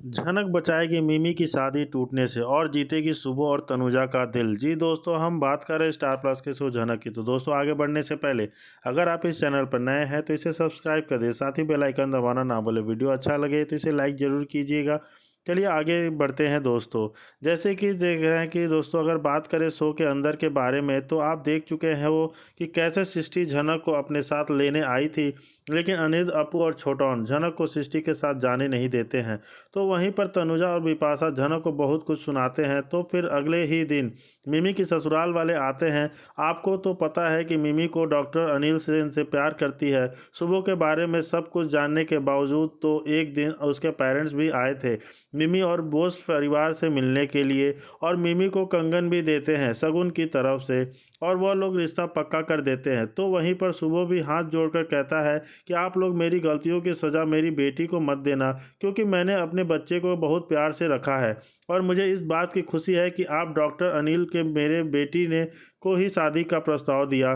झनक बचाएगी मिमी की शादी टूटने से और जीतेगी शुभो और तनुजा का दिल। जी दोस्तों, हम बात कर रहे हैं स्टार प्लस के शो झनक की। तो दोस्तों, आगे बढ़ने से पहले अगर आप इस चैनल पर नए हैं तो इसे सब्सक्राइब कर दें, साथ ही बेल आइकन दबाना ना भूलें। वीडियो अच्छा लगे तो इसे लाइक ज़रूर कीजिएगा। चलिए आगे बढ़ते हैं दोस्तों। जैसे कि देख रहे हैं कि दोस्तों, अगर बात करें शो के अंदर के बारे में, तो आप देख चुके हैं वो कि कैसे सृष्टि झनक को अपने साथ लेने आई थी, लेकिन अनिल, अपू और छोटौन झनक को सृष्टि के साथ जाने नहीं देते हैं। तो वहीं पर तनुजा और बिपाशा झनक को बहुत कुछ सुनाते हैं। तो फिर अगले ही दिन मिमी की ससुराल वाले आते हैं। आपको तो पता है कि मिमी को डॉक्टर अनिल सेन से प्यार करती है। शुभो के बारे में सब कुछ जानने के बावजूद तो एक दिन उसके पेरेंट्स भी आए थे मिमी और बोस परिवार से मिलने के लिए, और मिमी को कंगन भी देते हैं शगुन की तरफ से, और वह लोग रिश्ता पक्का कर देते हैं। तो वहीं पर शुभो भी हाथ जोड़कर कहता है कि आप लोग मेरी गलतियों की सज़ा मेरी बेटी को मत देना, क्योंकि मैंने अपने बच्चे को बहुत प्यार से रखा है, और मुझे इस बात की खुशी है कि आप डॉक्टर अनिल के मेरे बेटी ने को ही शादी का प्रस्ताव दिया।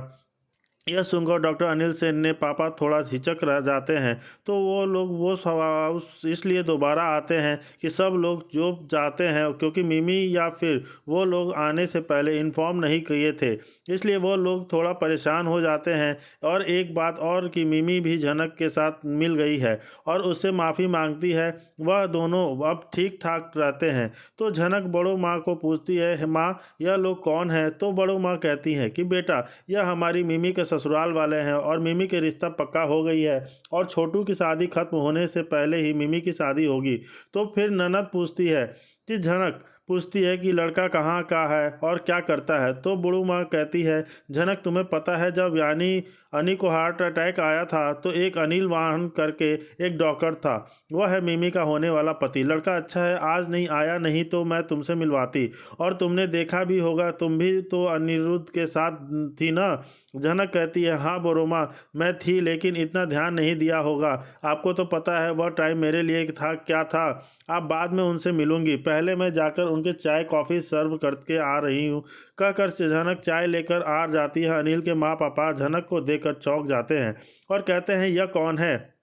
यह सुनकर डॉक्टर अनिल सेन ने पापा थोड़ा हिचक रह जाते हैं। तो वो लोग वो सवाल इसलिए दोबारा आते हैं कि सब लोग जो जाते हैं, क्योंकि मिमी या फिर वो लोग आने से पहले इन्फॉर्म नहीं किए थे, इसलिए वो लोग थोड़ा परेशान हो जाते हैं। और एक बात और कि मिमी भी झनक के साथ मिल गई है और उससे माफ़ी मांगती है। वह दोनों अब ठीक ठाक रहते हैं। तो झनक बड़ो माँ को पूछती है, माँ यह लोग कौन है? तो बड़ो माँ कहती हैं कि बेटा, यह हमारी मिमी के ससुराल वाले हैं और मिमी के रिश्ता पक्का हो गई है, और छोटू की शादी खत्म होने से पहले ही मिमी की शादी होगी। तो फिर ननद पूछती है कि झनक पूछती है कि लड़का कहाँ का है और क्या करता है। तो बूढ़ू माँ कहती है, झनक तुम्हें पता है जब यानी अनी को हार्ट अटैक आया था तो एक अनिल वाहन करके एक डॉक्टर था, वह है मिमी का होने वाला पति। लड़का अच्छा है, आज नहीं आया, नहीं तो मैं तुमसे मिलवाती, और तुमने देखा भी होगा, तुम भी तो अनिरुद्ध के साथ थी ना? झनक कहती है, हाँ बोरोमा, मैं थी, लेकिन इतना ध्यान नहीं दिया होगा। आपको तो पता है वह टाइम मेरे लिए था क्या था। आप बाद में उनसे मिलूंगी, पहले मैं जाकर उनके चाय कॉफ़ी सर्व करके आ रही हूँ। कहकर झनक चाय लेकर आ जाती है। अनिल के माँ पापा झनक को देखकर चौंक जाते हैं और कहते हैं, यह कौन है?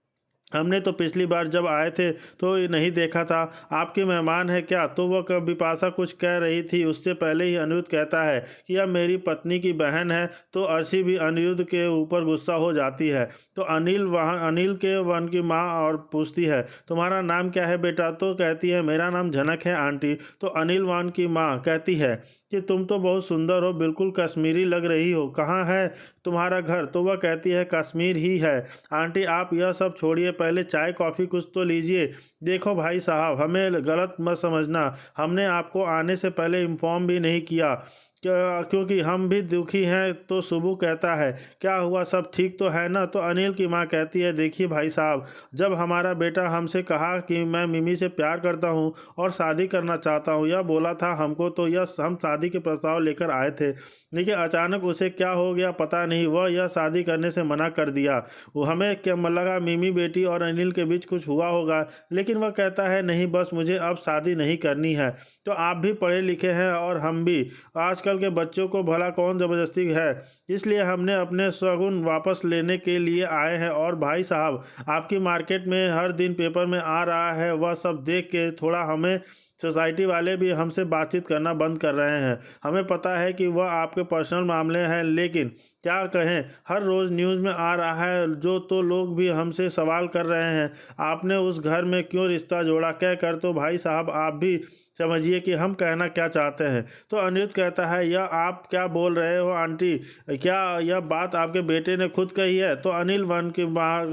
हमने तो पिछली बार जब आए थे तो ये नहीं देखा था, आपके मेहमान है क्या? तो वह कब बिपाशा कुछ कह रही थी, उससे पहले ही अनिरुद्ध कहता है कि यह मेरी पत्नी की बहन है। तो अर्शी भी अनिरुद्ध के ऊपर गुस्सा हो जाती है। तो अनिल के वन की माँ और पूछती है, तुम्हारा नाम क्या है बेटा? तो कहती है, मेरा नाम झनक है आंटी। तो अनिल वान की माँ कहती है कि तुम तो बहुत सुंदर हो, बिल्कुल कश्मीरी लग रही हो, कहाँ है तुम्हारा घर? तो वह कहती है, कश्मीर ही है आंटी, आप यह सब छोड़िए, पहले चाय कॉफ़ी कुछ तो लीजिए। देखो भाई साहब, हमें गलत मत समझना, हमने आपको आने से पहले इन्फॉर्म भी नहीं किया, क्योंकि हम भी दुखी हैं। तो सुबू कहता है, क्या हुआ, सब ठीक तो है ना? तो अनिल की माँ कहती है, देखिए भाई साहब, जब हमारा बेटा हमसे कहा कि मैं मिमी से प्यार करता हूँ और शादी करना चाहता हूँ, यह बोला था हमको, तो यह हम शादी के प्रस्ताव लेकर आए थे, लेकिन अचानक उसे क्या हो गया पता नहीं, वह यह शादी करने से मना कर दिया। वो हमें क्या लगा मिमी बेटी और अनिल के बीच कुछ हुआ होगा, लेकिन वह कहता है, नहीं बस मुझे अब शादी नहीं करनी है। तो आप भी पढ़े लिखे हैं और हम भी, आजकल के बच्चों को भला कौन ज़बरदस्ती है, इसलिए हमने अपने शगुन वापस लेने के लिए आए हैं। और भाई साहब, आपकी मार्केट में हर दिन पेपर में आ रहा है, वह सब देख के थोड़ा हमें सोसाइटी वाले भी हमसे बातचीत करना बंद कर रहे हैं। हमें पता है कि वह आपके पर्सनल मामले हैं, लेकिन क्या कहें, हर रोज़ न्यूज़ में आ रहा है, जो तो लोग भी हमसे सवाल कर रहे हैं, आपने उस घर में क्यों रिश्ता जोड़ा कह कर। तो भाई साहब, आप भी समझिए कि हम कहना क्या चाहते हैं। तो अनिरुद्ध कहता है, यह आप क्या बोल रहे हो आंटी, क्या यह बात आपके बेटे ने खुद कही है? तो अनिल वन के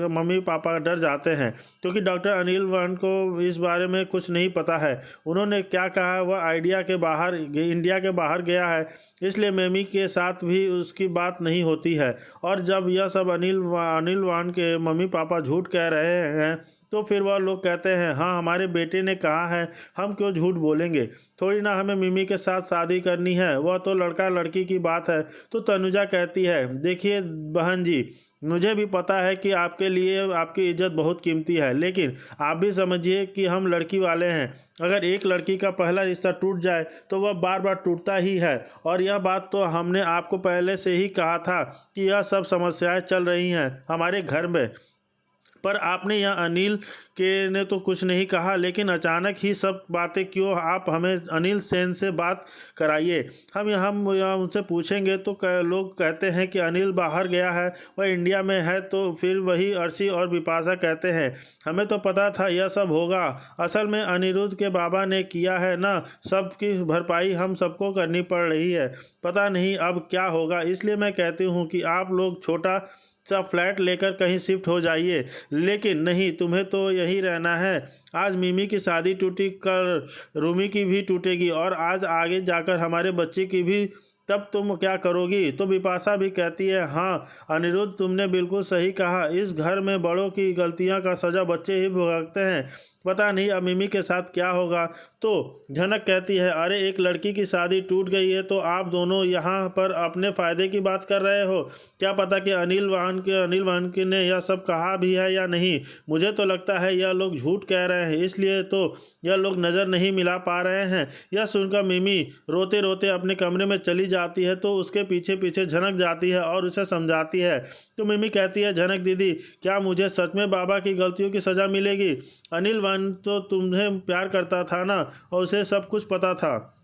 मम्मी पापा डर जाते हैं, क्योंकि डॉक्टर अनिल वन को इस बारे में कुछ नहीं पता है। उन्होंने क्या कहा, वह इंडिया के बाहर गया है, इसलिए मेमी के साथ भी उसकी बात नहीं होती है। और जब यह सब अनिल वान के मम्मी पापा झूठ कह रहे हैं, तो फिर वह लोग कहते हैं, हाँ हमारे बेटे ने कहा है, हम क्यों झूठ बोलेंगे, थोड़ी ना हमें मिमी के साथ शादी करनी है, वह तो लड़का लड़की की बात है। तो तनुजा कहती है, देखिए बहन जी, मुझे भी पता है कि आपके लिए आपकी इज्जत बहुत कीमती है, लेकिन आप भी समझिए कि हम लड़की वाले हैं। अगर एक लड़की का पहला रिश्ता टूट जाए तो वह बार बार टूटता ही है, और यह बात तो हमने आपको पहले से ही कहा था कि यह सब समस्याएं चल रही हैं हमारे घर में। पर आपने यह अनिल के ने तो कुछ नहीं कहा, लेकिन अचानक ही सब बातें क्यों? आप हमें अनिल सेन से बात कराइए। हम यहाँ उनसे पूछेंगे तो लोग कहते हैं कि अनिल बाहर गया है, वह इंडिया में है। तो फिर वही अर्शी और बिपाशा कहते हैं, हमें तो पता था यह सब होगा। असल में अनिरुद्ध के बाबा ने किया है ना, सबकी भरपाई हम सबको करनी पड़ रही है। पता नहीं अब क्या होगा, इसलिए मैं कहती हूँ कि आप लोग छोटा सा फ्लैट लेकर कहीं शिफ्ट हो जाइए। लेकिन नहीं, तुम्हें तो यही रहना है। आज मिमी की शादी टूटी, कर रूमी की भी टूटेगी, और आज आगे जाकर हमारे बच्चे की भी। तब तुम क्या करोगी? तो बिपाशा भी कहती है, हाँ अनिरुद्ध, तुमने बिल्कुल सही कहा। इस घर में बड़ों की गलतियां का सजा बच्चे ही भुगतते हैं। पता नहीं अब मिमी के साथ क्या होगा। तो झनक कहती है, अरे एक लड़की की शादी टूट गई है तो आप दोनों यहाँ पर अपने फ़ायदे की बात कर रहे हो। क्या पता कि अनिल वानके ने यह सब कहा भी है या नहीं। मुझे तो लगता है यह लोग झूठ कह रहे हैं, इसलिए तो यह लोग नज़र नहीं मिला पा रहे हैं। यह सुनकर मिमी रोते रोते अपने कमरे में चली जाती है, तो उसके पीछे पीछे झनक जाती है और उसे समझाती है। तो मिमी कहती है, झनक दीदी, क्या मुझे सच में बाबा की गलतियों की सज़ा मिलेगी? अनिल वान तो तुम्हें प्यार करता था ना, और उसे सब कुछ पता था,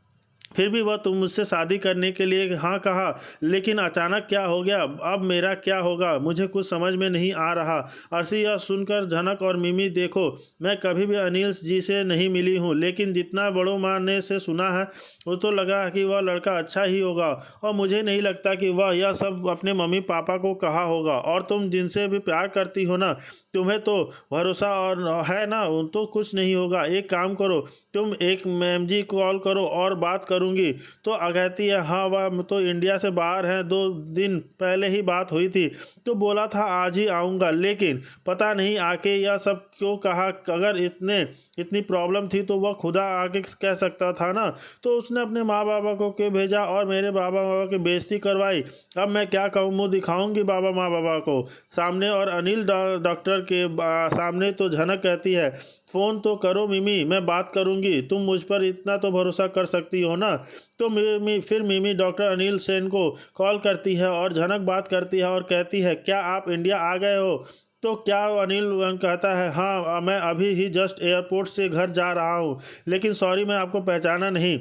फिर भी वह तुम मुझसे शादी करने के लिए हाँ कहा। लेकिन अचानक क्या हो गया? अब मेरा क्या होगा? मुझे कुछ समझ में नहीं आ रहा। अर्शी यह सुनकर झनक और मिमी, देखो मैं कभी भी अनिल जी से नहीं मिली हूँ, लेकिन जितना बड़ों माँ ने से सुना है वो तो लगा कि वह लड़का अच्छा ही होगा, और मुझे नहीं लगता कि वह यह सब अपने मम्मी पापा को कहा होगा। और तुम जिनसे भी प्यार करती हो ना, तुम्हें तो भरोसा और है ना, तो कुछ नहीं होगा। एक काम करो, तुम एक मैम जी कॉल करो और बात करूंगी। तो कहती है, हाँ वह तो इंडिया से बाहर हैं, 2 दिन पहले ही बात हुई थी, तो बोला था आज ही आऊँगा, लेकिन पता नहीं आके यह सब क्यों कहा। अगर इतनी प्रॉब्लम थी तो वह खुदा आके कह सकता था ना। तो उसने अपने माँ बाबा को क्यों भेजा और मेरे बाबा की बेइज्जती करवाई। अब मैं क्या कहूँ, मुँह दिखाऊंगी माँ बाबा को सामने, और अनिल डॉक्टर के सामने। तो झनक कहती है, फ़ोन तो करो मिमी, मैं बात करूंगी, तुम मुझ पर इतना तो भरोसा कर सकती हो ना। तो फिर मिमी डॉक्टर अनिल सेन को कॉल करती है और झनक बात करती है और कहती है, क्या आप इंडिया आ गए हो? तो क्या अनिल कहता है, हाँ मैं अभी ही जस्ट एयरपोर्ट से घर जा रहा हूँ, लेकिन सॉरी मैं आपको पहचाना नहीं।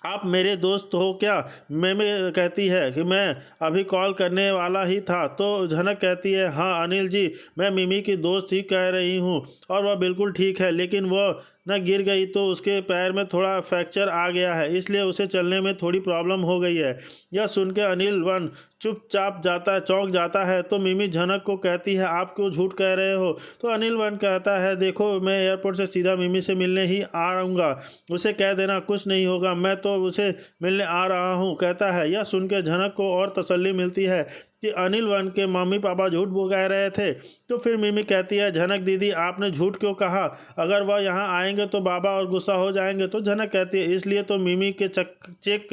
आप मेरे दोस्त हो क्या? मिमी कहती है कि मैं अभी कॉल करने वाला ही था। तो झनक कहती है, हाँ अनिल जी, मैं मिमी की दोस्त ही कह रही हूँ, और वह बिल्कुल ठीक है, लेकिन वह न गिर गई तो उसके पैर में थोड़ा फ्रैक्चर आ गया है, इसलिए उसे चलने में थोड़ी प्रॉब्लम हो गई है। यह सुन के अनिल वन चुपचाप चौंक जाता है। तो मिमी झनक को कहती है, आप क्यों झूठ कह रहे हो? तो अनिल वन कहता है, देखो मैं एयरपोर्ट से सीधा मिमी से मिलने ही आऊँगा, उसे कह देना कुछ नहीं होगा, मैं तो उसे मिलने आ रहा हूँ, कहता है। यह सुन के झनक को और तसल्ली मिलती है कि अनिल वन के मम्मी पापा झूठ बोल रहे थे। तो फिर मिमी कहती है, झनक दीदी आपने झूठ क्यों कहा? अगर वह यहाँ आएंगे तो बाबा और गुस्सा हो जाएंगे। तो झनक कहती है, इसलिए तो मिमी के चेक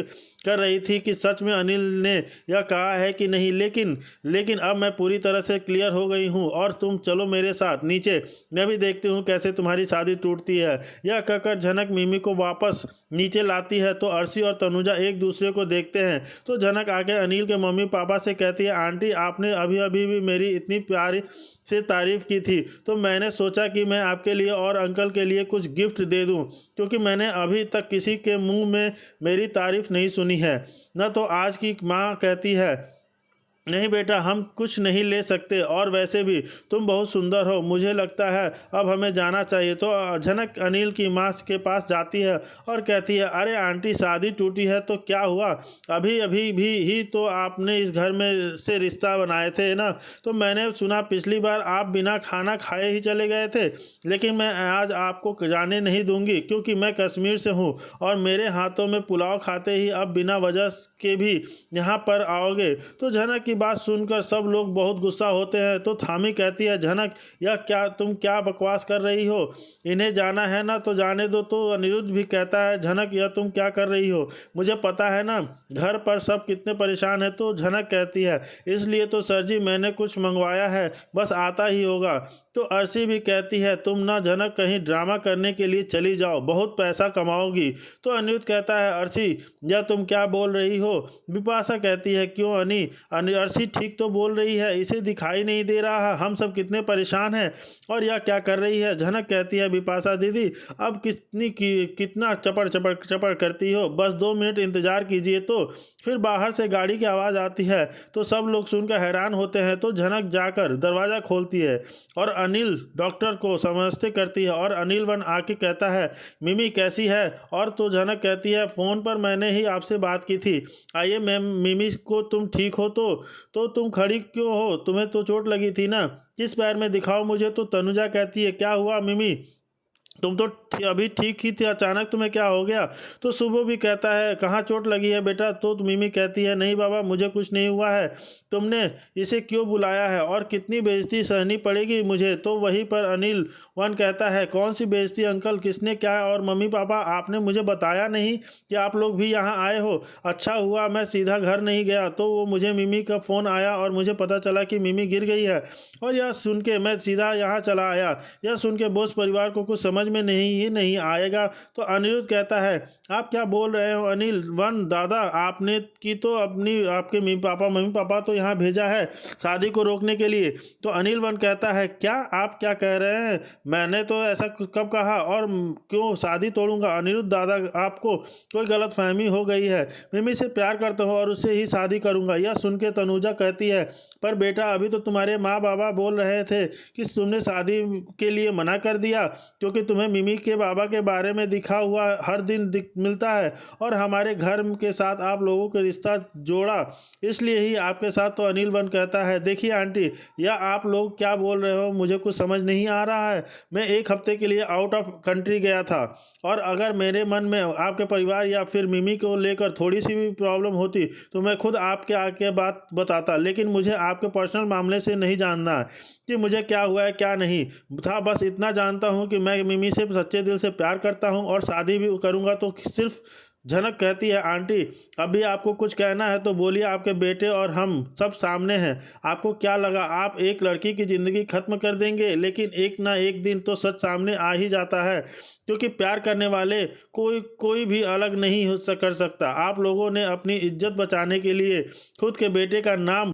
कर रही थी कि सच में अनिल ने यह कहा है कि नहीं। लेकिन अब मैं पूरी तरह से क्लियर हो गई हूँ, और तुम चलो मेरे साथ नीचे, मैं भी देखती हूँ कैसे तुम्हारी शादी टूटती है। यह कहकर झनक मिमी को वापस नीचे लाती है। तो अर्शी और तनुजा एक दूसरे को देखते हैं। तो झनक आके अनिल के मम्मी पापा से कहती है, आंटी आपने अभी भी मेरी इतनी प्यारी से तारीफ़ की थी, तो मैंने सोचा कि मैं आपके लिए और अंकल के लिए कुछ गिफ्ट दे दूं, क्योंकि मैंने अभी तक किसी के मुंह में मेरी तारीफ़ नहीं सुनी है। न तो आज की माँ कहती है, नहीं बेटा हम कुछ नहीं ले सकते, और वैसे भी तुम बहुत सुंदर हो, मुझे लगता है अब हमें जाना चाहिए। तो झनक अनिल की माँ के पास जाती है और कहती है, अरे आंटी शादी टूटी है तो क्या हुआ? अभी भी ही तो आपने इस घर में से रिश्ता बनाए थे ना। तो मैंने सुना पिछली बार आप बिना खाना खाए ही चले गए थे, लेकिन मैं आज आपको जाने नहीं दूंगी, क्योंकि मैं कश्मीर से हूँ और मेरे हाथों में पुलाव खाते ही अब बिना वजह के भी यहाँ पर आओगे। तो झनक की बात सुनकर सब लोग बहुत गुस्सा होते हैं। तो थामी कहती है, झनक यह क्या तुम क्या बकवास कर रही हो? इन्हें जाना है ना तो जाने दो। तो अनिरुद्ध भी कहता है, झनक यह तुम क्या कर रही हो? मुझे पता है ना घर पर सब कितने परेशान हैं। तो झनक कहती है, इसलिए तो सर जी मैंने कुछ मंगवाया है, बस आता ही होगा। तो अर्शी भी कहती है, तुम ना झनक कहीं ड्रामा करने के लिए चली जाओ, बहुत पैसा कमाओगी। तो अनिरुद्ध कहता है, अर्शी यह तुम क्या बोल रही हो? बिपाशा कहती है, क्यों दर्शी ठीक तो बोल रही है, इसे दिखाई नहीं दे रहा, हम सब कितने परेशान हैं। और यह क्या कर रही है? झनक कहती है, बिपाशा दीदी अब कितना चपड़ चपड़ चपड़ करती हो, बस 2 मिनट इंतजार कीजिए। तो फिर बाहर से गाड़ी की आवाज़ आती है, तो सब लोग सुनकर हैरान होते हैं। तो झनक जाकर दरवाज़ा खोलती है और अनिल डॉक्टर को समझते करती है, और अनिल वन आके कहता है, मिमी कैसी है? और तो झनक कहती है, फ़ोन पर मैंने ही आपसे बात की थी। आइए मैम, मिमी को तुम ठीक हो तो तुम खड़ी क्यों हो? तुम्हें तो चोट लगी थी ना? किस पैर में दिखाओ मुझे। तो तनुजा कहती है, क्या हुआ मिमी, तुम तो अभी ठीक ही थे, अचानक तुम्हें क्या हो गया? तो सुबह भी कहता है, कहाँ चोट लगी है बेटा? तो मिमी कहती है, नहीं बाबा मुझे कुछ नहीं हुआ है, तुमने इसे क्यों बुलाया है और कितनी बेइज्जती सहनी पड़ेगी मुझे? तो वहीं पर अनिल वन कहता है, कौन सी बेइज्जती अंकल, किसने क्या? और मम्मी पापा आपने मुझे बताया नहीं कि आप लोग भी यहाँ आए हो? अच्छा हुआ मैं सीधा घर नहीं गया, तो वो मुझे मिमी का फ़ोन आया और मुझे पता चला कि मिमी गिर गई है, और यह सुन के मैं सीधा यहाँ चला आया। यह सुन के बोस परिवार को कुछ समझ में नहीं आएगा। तो अनिरुद्ध कहता है, आप क्या बोल रहे हो अनिल वन दादा, आपने की तो आपके मम्मी पापा तो यहाँ भेजा है शादी को रोकने के लिए। तो अनिल वन कहता है, क्या आप क्या कह रहे हैं? मैंने तो ऐसा कब कहा, और क्यों शादी तोड़ूंगा? अनिरुद्ध दादा आपको कोई गलतफहमी हो गई है, मिमी से प्यार करता हूँ और उससे ही शादी करूंगा। यह सुन के तनुजा कहती है, पर बेटा अभी तो तुम्हारे माँ बाबा बोल रहे थे कि तुमने शादी के लिए मना कर दिया, क्योंकि तुम्हें मिमी के बाबा के बारे में दिखा हुआ हर दिन मिलता है, और हमारे घर के साथ आप लोगों के रिश्ता जोड़ा, इसलिए ही आपके साथ। तो अनिल वन कहता है, देखिए आंटी, यह आप लोग क्या बोल रहे हो, मुझे कुछ समझ नहीं आ रहा है। मैं 1 हफ्ते के लिए आउट ऑफ कंट्री गया था, और अगर मेरे मन में आपके परिवार या फिर मिमी को लेकर थोड़ी सी भी प्रॉब्लम होती तो मैं खुद आपके आके बात बताता, लेकिन मुझे आपके पर्सनल मामले से नहीं जानना है कि मुझे क्या हुआ है क्या नहीं था। बस इतना जानता हूँ कि मैं मिमी से सच्चे दिल से प्यार करता हूँ और शादी भी करूँगा। तो सिर्फ झनक कहती है, आंटी अभी आपको कुछ कहना है तो बोलिए, आपके बेटे और हम सब सामने हैं। आपको क्या लगा आप एक लड़की की ज़िंदगी ख़त्म कर देंगे? लेकिन एक ना एक दिन तो सच सामने आ ही जाता है, क्योंकि प्यार करने वाले कोई भी अलग नहीं कर सकता। आप लोगों ने अपनी इज्जत बचाने के लिए खुद के बेटे का नाम